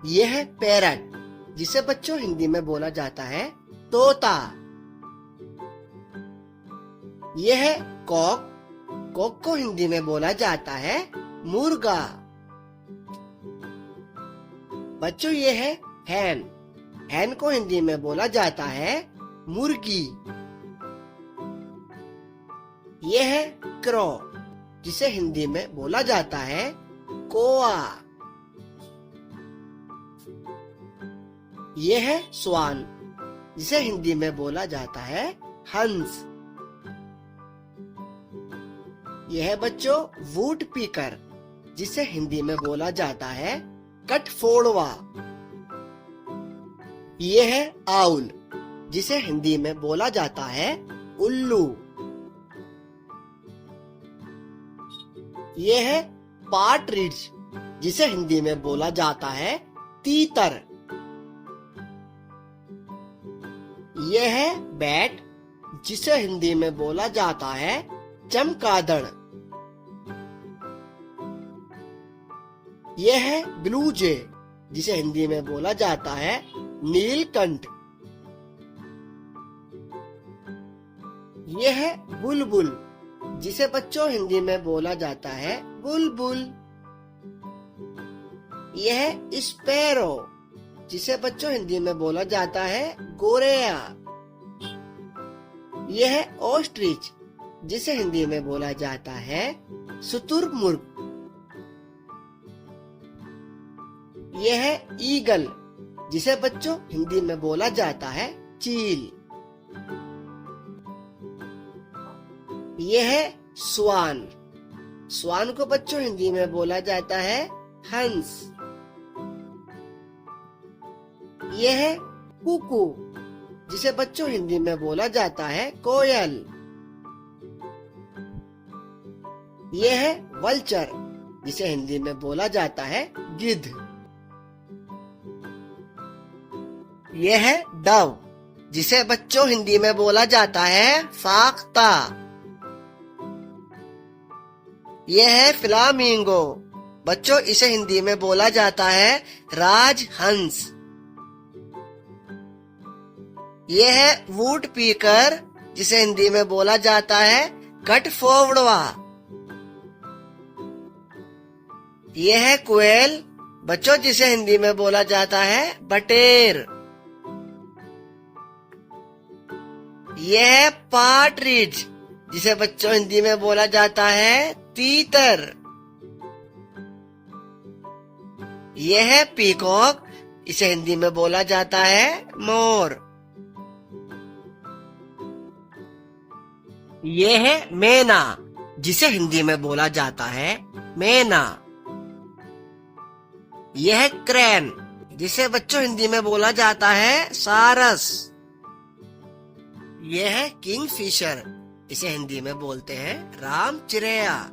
यह है पैरट, जिसे बच्चों हिंदी में बोला जाता है तोता। यह है कॉक, कॉक को हिंदी में बोला जाता है मुर्गा। बच्चों ये है हैन, हैन को हिंदी में बोला जाता है मुर्गी। यह है क्रो, जिसे हिंदी में बोला जाता है कोआ। यह है स्वान, जिसे हिंदी में बोला जाता है हंस। यह है बच्चों वुड पीकर, जिसे हिंदी में बोला जाता है कठफोड़वा। यह है आउल, जिसे हिंदी में बोला जाता है उल्लू। यह है पार्ट्रिज, जिसे हिंदी में बोला जाता है तीतर। यह है बैट, जिसे हिंदी में बोला जाता है चमगादड़। यह है ब्लू जे, जिसे हिंदी में बोला जाता है नीलकंठ। यह है बुलबुल, जिसे बच्चों हिंदी में बोला जाता है बुलबुल। यह है स्पैरो, जिसे बच्चों हिंदी में बोला जाता है गोरैया। यह है ऑस्ट्रिच, जिसे हिंदी में बोला जाता है शुतुरमुर्ग। यह है ईगल, जिसे बच्चों हिंदी में बोला जाता है चील। यह है स्वान, स्वान को बच्चों हिंदी में बोला जाता है हंस। यह है कुकू, जिसे बच्चों हिंदी में बोला जाता है कोयल। यह है वल्चर, जिसे हिंदी में बोला जाता है गिद्ध। यह है डव, जिसे बच्चों हिंदी में बोला जाता है फाख्ता। यह है फ्लामिंगो, बच्चों इसे हिंदी में बोला जाता है राजहंस। यह है वुड पीकर, जिसे हिंदी में बोला जाता है कठफोड़वा। यह है कोयल, बच्चों जिसे हिंदी में बोला जाता है बटेर। यह है पार्ट्रिज, जिसे बच्चों हिंदी में बोला जाता है तीतर। यह है पीकॉक, इसे हिंदी में बोला जाता है मोर। यह है मैना, जिसे हिंदी में बोला जाता है मैना। यह है क्रैन, जिसे बच्चों हिंदी में बोला जाता है सारस। यह है किंगफिशर, इसे हिंदी में बोलते हैं राम चिरैया।